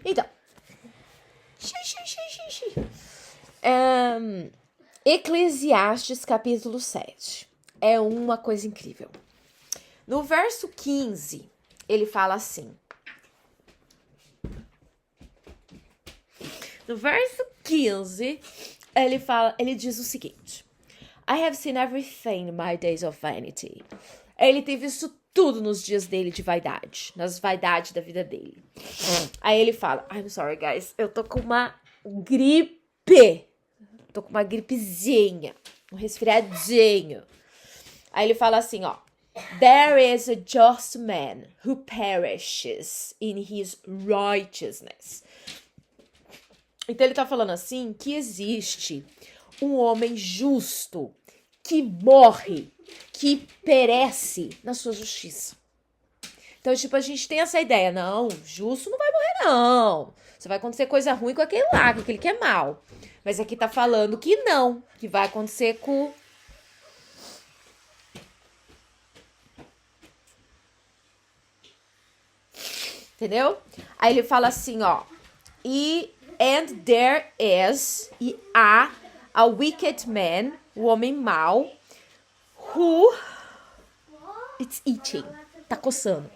Então, Eclesiastes capítulo 7. É uma coisa incrível. No verso 15, ele fala assim. No verso 15, ele diz o seguinte: I have seen everything in my days of vanity. Ele tem visto tudo nos dias dele de vaidade, nas vaidades da vida dele. Aí ele fala, I'm sorry, guys, eu tô com uma gripe. Tô com uma gripezinha, um resfriadinho. Aí ele fala assim, ó. There is a just man who perishes in his righteousness. Então ele tá falando assim que existe um homem justo que morre, que perece na sua justiça. Então, tipo, a gente tem essa ideia, não, justo não vai morrer, não. Só vai acontecer coisa ruim com aquele lá, com aquele que é mal. Mas aqui tá falando que não, que vai acontecer com... Entendeu? Aí ele fala assim, ó. And there is, e há, a wicked man, o homem mau, who... It's itching. Tá coçando.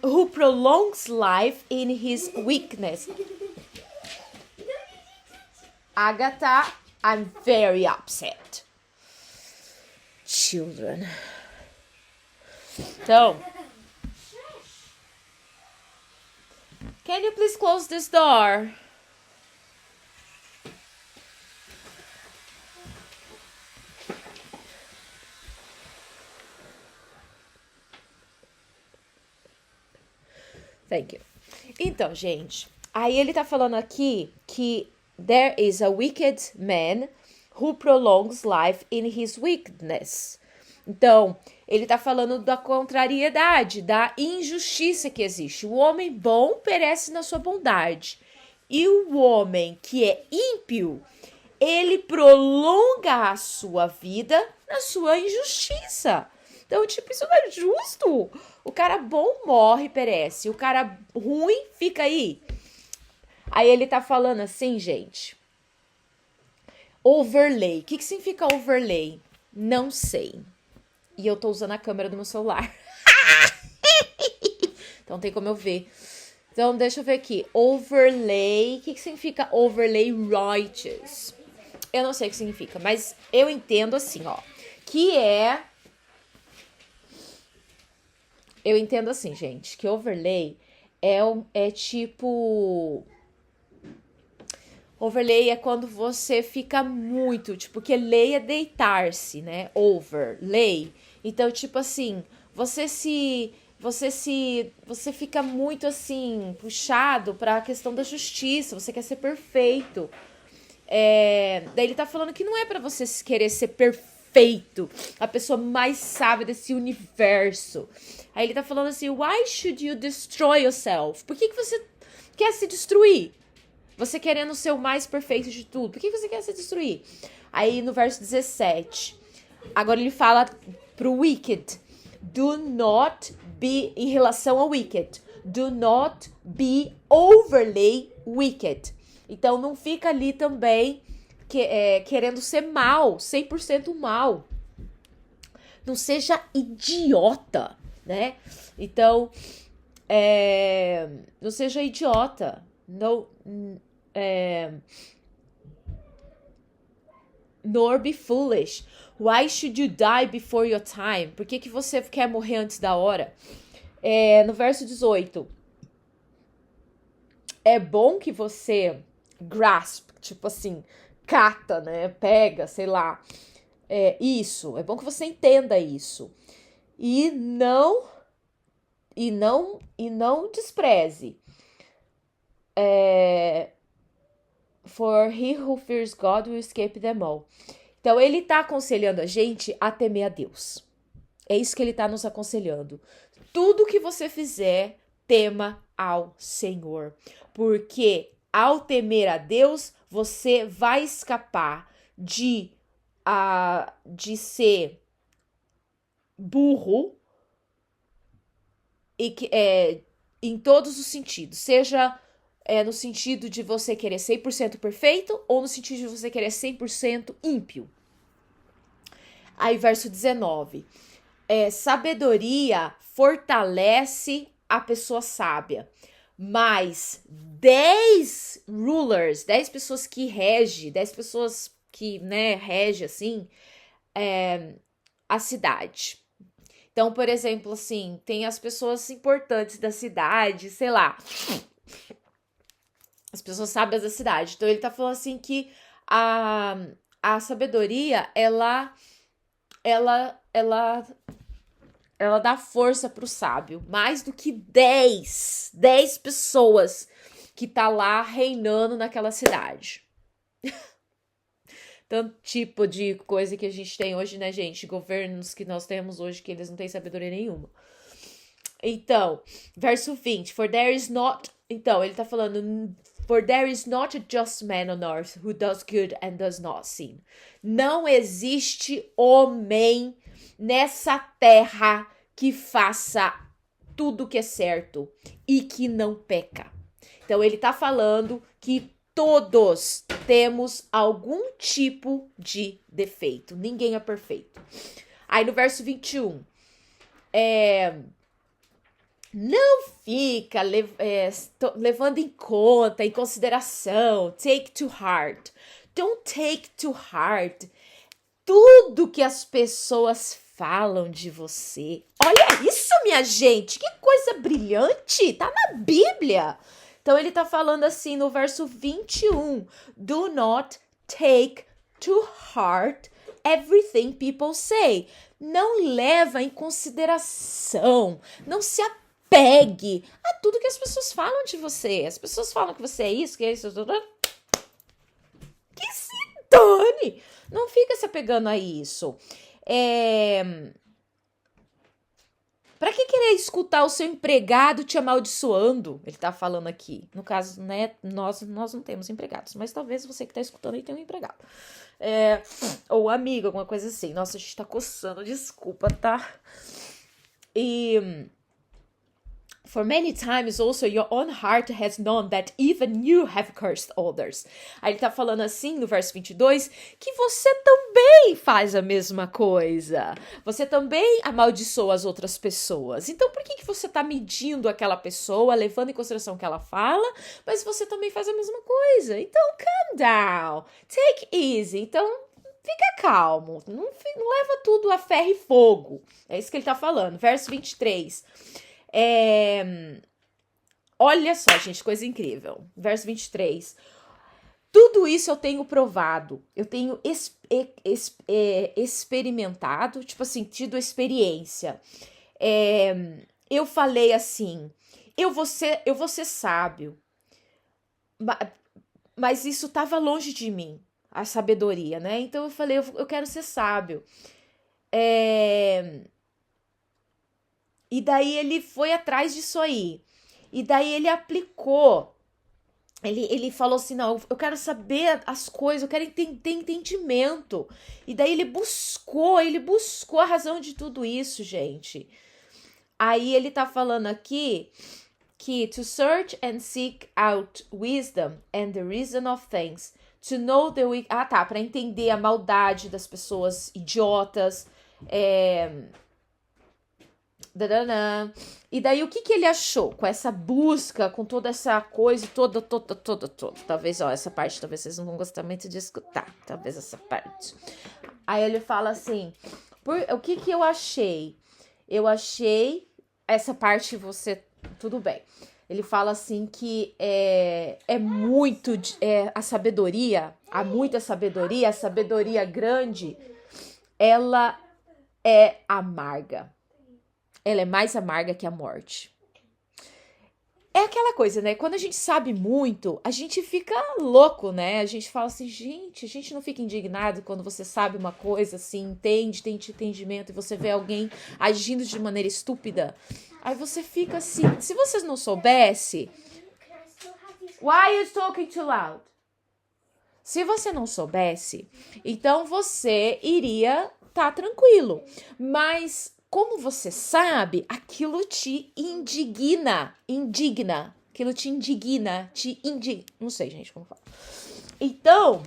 Who prolongs life in his weakness. Agatha, I'm very upset. Children. Então, can you please close this door? Thank you. Então, gente, aí ele tá falando aqui que there is a wicked man who prolongs life in his wickedness. Então, ele tá falando da contrariedade, da injustiça que existe. O homem bom perece na sua bondade. E o homem que é ímpio, ele prolonga a sua vida na sua injustiça. Então, tipo, isso não é justo. O cara bom morre, perece. O cara ruim fica aí. Aí ele tá falando assim, gente. Overlay. O que significa overlay? Não sei. E eu tô usando a câmera do meu celular. Então tem como eu ver. Então deixa eu ver aqui. Overlay. O que significa overlay righteous? Eu não sei o que significa, mas eu entendo assim, ó. Que é... Eu entendo assim, gente, que overlay é tipo... Overlay é quando você fica muito, tipo, que lay é deitar-se, né? Overlay. Então, tipo assim, você fica muito assim, puxado pra questão da justiça, você quer ser perfeito. Daí ele tá falando que não é pra você querer ser perfeito, a pessoa mais sábia desse universo. Aí ele tá falando assim, why should you destroy yourself? Por que você quer se destruir? Você querendo ser o mais perfeito de tudo. Por que você quer se destruir? Aí no verso 17, agora ele fala pro wicked. Do not be, em relação ao wicked. Do not be overly wicked. Então não fica ali também querendo ser mal, 100% mal. Não seja idiota, né? Então, não seja idiota. Não, nor be foolish. Why should you die before your time? Por que você quer morrer antes da hora? No verso 18. É bom que você grasp, tipo assim, cata, né? Pega, sei lá. Isso. É bom que você entenda isso. E não despreze. For he who fears God will escape them all. Então, ele tá aconselhando a gente a temer a Deus. É isso que ele tá nos aconselhando. Tudo que você fizer, tema ao Senhor. Porque ao temer a Deus, você vai escapar de ser burro e em todos os sentidos, seja no sentido de você querer 100% perfeito ou no sentido de você querer 100% ímpio. Aí, verso 19. Sabedoria fortalece a pessoa sábia, mas 10 rulers, 10 pessoas que regem, 10 pessoas que, regem, assim, a cidade. Então, por exemplo, assim, tem as pessoas importantes da cidade, sei lá, as pessoas sábias da cidade. Então, ele tá falando assim que a sabedoria, ela dá força pro sábio, mais do que 10 pessoas que tá lá reinando naquela cidade. Tanto tipo de coisa que a gente tem hoje, né, gente? Governos que nós temos hoje que eles não têm sabedoria nenhuma. Então, verso 20. Então, ele tá falando... For there is not a just man on earth who does good and does not sin. Não existe homem nessa terra que faça tudo que é certo e que não peca. Então, ele tá falando que todos temos algum tipo de defeito. Ninguém é perfeito. Aí no verso 21, não fica levando em conta, em consideração, take to heart. Don't take to heart tudo que as pessoas falam de você. Olha isso, minha gente, que coisa brilhante, tá na Bíblia. Então, ele tá falando assim no verso 21, do not take to heart everything people say. Não leva em consideração, não se apegue a tudo que as pessoas falam de você. As pessoas falam que você é isso, que é isso, que se dane. Não fica se apegando a isso. Pra que querer escutar o seu empregado te amaldiçoando? Ele tá falando aqui. No caso, né, nós não temos empregados, mas talvez você que tá escutando aí tenha um empregado. Ou amigo, alguma coisa assim. Nossa, a gente tá coçando, desculpa, tá? For many times also your own heart has known that even you have cursed others. Aí ele tá falando assim no verso 22 que você também faz a mesma coisa. Você também amaldiçoa as outras pessoas. Então por que você tá medindo aquela pessoa, levando em consideração o que ela fala, mas você também faz a mesma coisa? Então calm down, take easy. Então fica calmo, não leva tudo a ferro e fogo. É isso que ele tá falando. Verso 23. Olha só, gente, coisa incrível. Verso 23. Tudo isso eu tenho provado. Eu tenho experimentado, tipo assim, tido experiência. Eu falei assim, eu vou ser sábio. Mas isso estava longe de mim, a sabedoria, né? Então eu falei, eu quero ser sábio. E daí ele foi atrás disso aí. E daí ele aplicou. Ele falou assim, não, eu quero saber as coisas, eu quero ter entendimento. E daí ele buscou a razão de tudo isso, gente. Aí ele tá falando aqui que to search and seek out wisdom and the reason of things, to know the para entender a maldade das pessoas idiotas, E daí o que ele achou com essa busca, com toda essa coisa, toda. Talvez, essa parte, talvez vocês não vão gostar muito de escutar, talvez essa parte. Aí ele fala assim, o que eu achei? Eu achei essa parte, tudo bem. Ele fala assim que a sabedoria, há muita sabedoria, a sabedoria grande, ela é amarga. Ela é mais amarga que a morte. É aquela coisa, né? Quando a gente sabe muito, a gente fica louco, né? A gente fala assim, gente, a gente não fica indignado quando você sabe uma coisa, assim, tem entendimento, e você vê alguém agindo de maneira estúpida. Aí você fica assim, se vocês não soubessem... Why are you talking too loud? Se você não soubesse, então você iria estar tranquilo. Mas... como você sabe, aquilo te indigna, aquilo te indigna, não sei, gente, como fala. Então,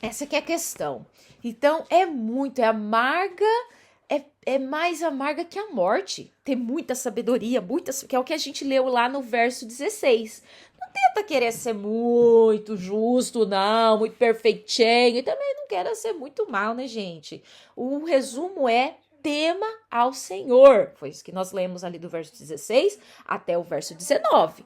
essa que é a questão. Então, é amarga, é mais amarga que a morte. Tem muita sabedoria, que é o que a gente leu lá no verso 16. Não tenta querer ser muito justo, não, muito perfeitinho, e também não queira ser muito mal, né, gente? O resumo é: tema ao Senhor. Foi isso que nós lemos ali do verso 16 até o verso 19.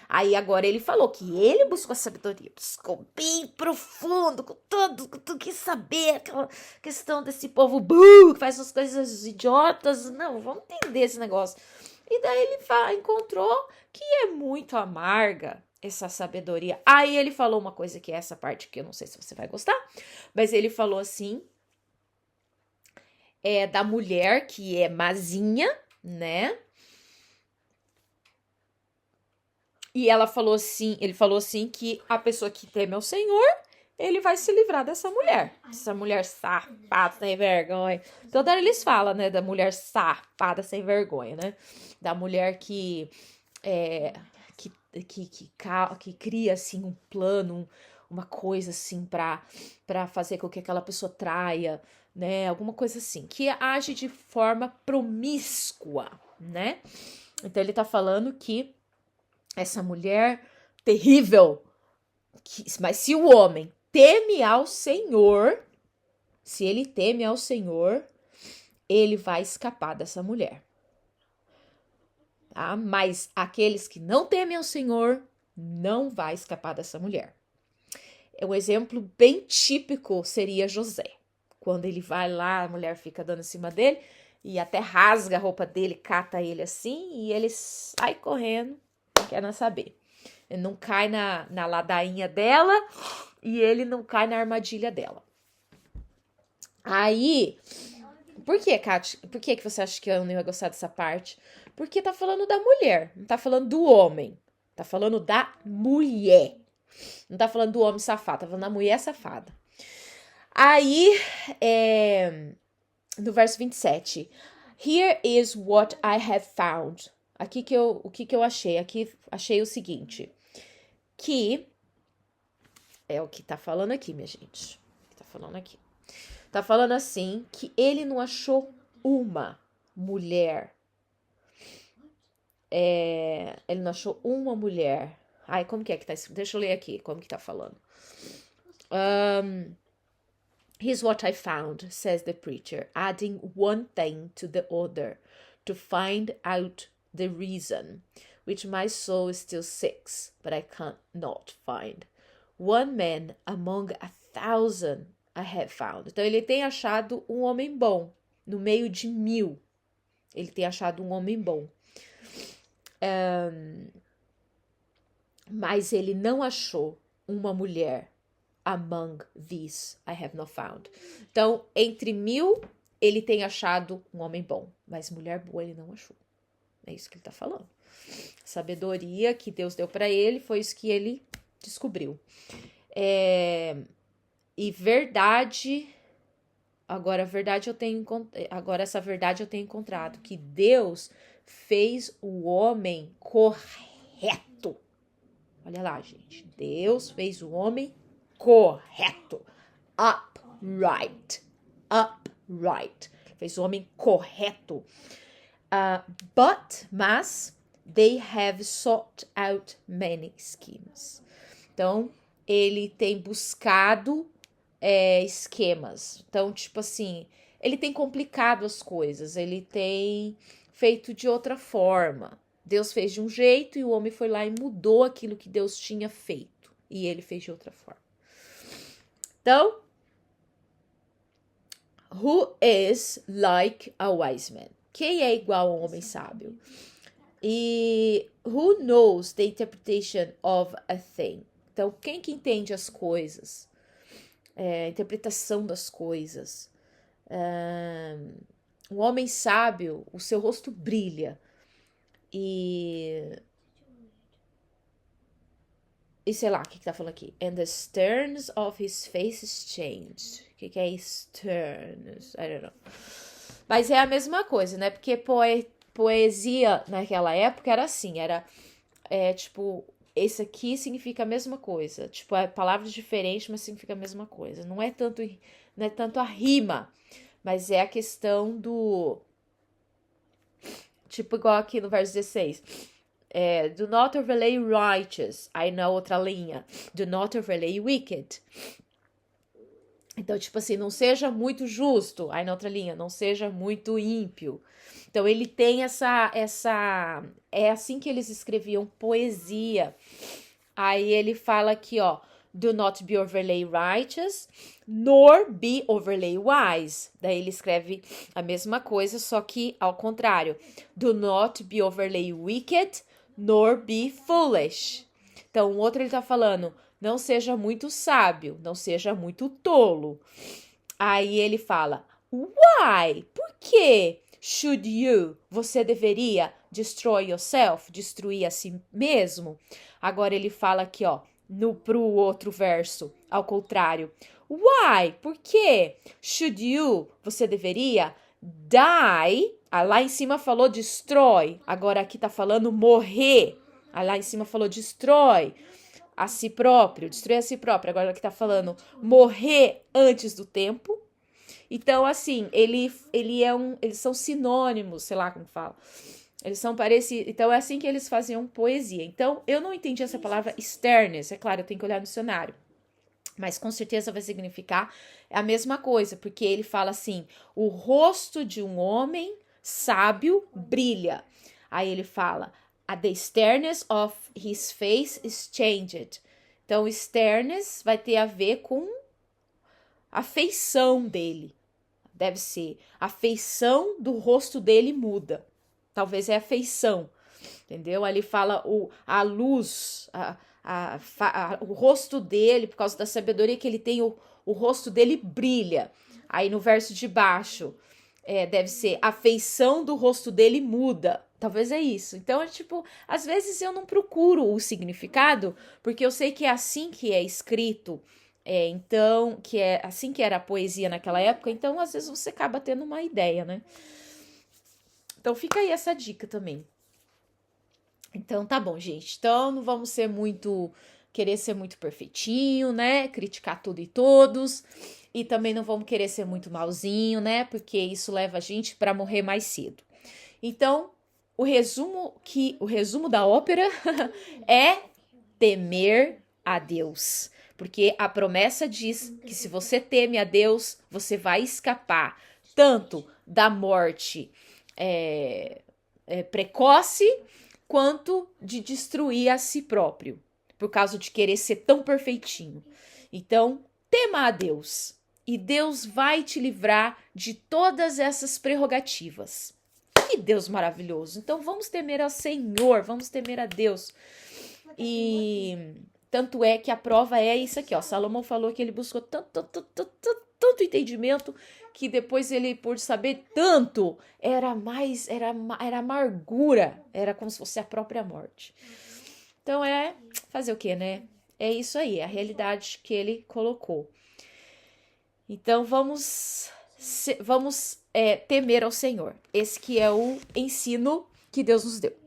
Aí agora ele falou que ele buscou a sabedoria, buscou bem profundo, com tudo que saber, aquela questão desse povo burro que faz as coisas idiotas. Não, vamos entender esse negócio. E daí ele encontrou que é muito amarga essa sabedoria. Aí ele falou uma coisa que é essa parte que eu não sei se você vai gostar, mas ele falou assim, da mulher que é mazinha, né? E ele falou assim que a pessoa que teme ao Senhor, ele vai se livrar dessa mulher. Essa mulher safada, sem vergonha. Toda hora eles falam, né, da mulher safada, sem vergonha, né? Da mulher que cria, assim, um plano, uma coisa, assim, pra fazer com que aquela pessoa traia, né? Alguma coisa assim. Que age de forma promíscua, né? Então, ele tá falando que essa mulher terrível, mas se o homem teme ao Senhor, se ele teme ao Senhor, ele vai escapar dessa mulher. Tá? Mas aqueles que não temem ao Senhor, não vai escapar dessa mulher. Um exemplo bem típico seria José. Quando ele vai lá, a mulher fica dando em cima dele e até rasga a roupa dele, cata ele assim e ele sai correndo, não quer não saber. Ele não cai na ladainha dela e ele não cai na armadilha dela. Aí, por que, Kátia? Por que você acha que eu não ia gostar dessa parte? Porque tá falando da mulher, não tá falando do homem. Tá falando da mulher. Não tá falando do homem safado, tá falando da mulher safada. Aí, no verso 27. Here is what I have found. O que eu achei? Aqui achei o seguinte. Que é o que tá falando aqui, minha gente. Tá falando aqui. Tá falando assim que ele não achou uma mulher. Ele não achou uma mulher. Ai, como que é que tá escrito? Deixa eu ler aqui como que tá falando. Here's what I found, says the preacher, adding one thing to the other to find out the reason, which my soul still seeks, but I can't not find. One man among 1,000 I have found. Então, ele tem achado um homem bom. No meio de 1.000, ele tem achado um homem bom. Mas ele não achou uma mulher. Among these I have not found. Então, entre 1.000, ele tem achado um homem bom. Mas mulher boa ele não achou. É isso que ele tá falando. Sabedoria que Deus deu para ele foi isso que ele descobriu. E verdade... Agora essa verdade eu tenho encontrado. Que Deus fez o homem correto. Olha lá, gente. Deus fez o homem correto. Upright. Fez o homem correto. Mas, they have sought out many schemes. Então, ele tem buscado esquemas. Então, tipo assim, ele tem complicado as coisas. Ele tem feito de outra forma. Deus fez de um jeito e o homem foi lá e mudou aquilo que Deus tinha feito. E ele fez de outra forma. Então, who is like a wise man? Quem é igual a um homem sábio? E who knows the interpretation of a thing? Então, quem que entende as coisas? A interpretação das coisas. Um homem sábio, o seu rosto brilha. E sei lá, o que tá falando aqui? And the sterns of his face is changed. O que é sterns? I don't know. Mas é a mesma coisa, né? Porque poesia naquela época era assim, tipo, esse aqui significa a mesma coisa. Tipo, é palavras diferentes, mas significa a mesma coisa. Não é tanto a rima, mas é a questão do, tipo, igual aqui no verso 16. Do not overlay righteous. Aí na outra linha, do not overlay wicked. Então, tipo assim, não seja muito justo. Aí na outra linha, não seja muito ímpio. Então, ele tem é assim que eles escreviam poesia. Aí ele fala aqui, ó, do not be overlay righteous, nor be overlay wise. Daí ele escreve a mesma coisa, só que ao contrário. Do not be overlay wicked, nor be foolish. Então, o outro ele tá falando, não seja muito sábio, não seja muito tolo. Aí ele fala, why? Por quê? Should you? Você deveria destroy yourself, destruir a si mesmo? Agora ele fala aqui, ó, pro outro verso, ao contrário. Why? Por quê? Should you? Você deveria die? Lá em cima falou destroy, agora aqui tá falando morrer. Lá em cima falou destroy a si próprio, destruir a si próprio. Agora aqui tá falando morrer antes do tempo. Então, assim, eles são sinônimos, sei lá como fala. Eles são parecidos. Então, é assim que eles faziam poesia. Então, eu não entendi essa palavra sternness. É claro, eu tenho que olhar no dicionário. Mas com certeza vai significar a mesma coisa, porque ele fala assim: o rosto de um homem sábio brilha. Aí ele fala: the sternness of his face is changed. Então, sternness vai ter a ver com a feição dele. Deve ser. A feição do rosto dele muda. Talvez é a feição. Entendeu? Aí ele fala a luz, o rosto dele, por causa da sabedoria que ele tem, o rosto dele brilha. Aí no verso de baixo, deve ser a feição do rosto dele muda. Talvez é isso. Então, tipo, às vezes eu não procuro o significado, porque eu sei que é assim que é escrito. Então, que é assim que era a poesia naquela época, então às vezes você acaba tendo uma ideia, né? Então fica aí essa dica também. Então tá bom, gente. Então não vamos querer ser muito perfeitinho, né? Criticar tudo e todos. E também não vamos querer ser muito malzinho, né? Porque isso leva a gente para morrer mais cedo. Então, o resumo da ópera é temer a Deus. Porque a promessa diz que se você teme a Deus, você vai escapar tanto da morte precoce, quanto de destruir a si próprio, por causa de querer ser tão perfeitinho. Então, tema a Deus, e Deus vai te livrar de todas essas prerrogativas. Que Deus maravilhoso! Então, vamos temer ao Senhor, vamos temer a Deus. E tanto é que a prova é isso aqui, ó. Salomão falou que ele buscou tanto entendimento que depois ele, por saber tanto, era amargura, era como se fosse a própria morte. Então fazer o quê, né? É isso aí, é a realidade que ele colocou. Então vamos temer ao Senhor. Esse que é o ensino que Deus nos deu.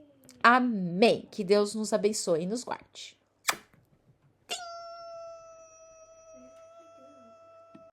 Amém. Que Deus nos abençoe e nos guarde.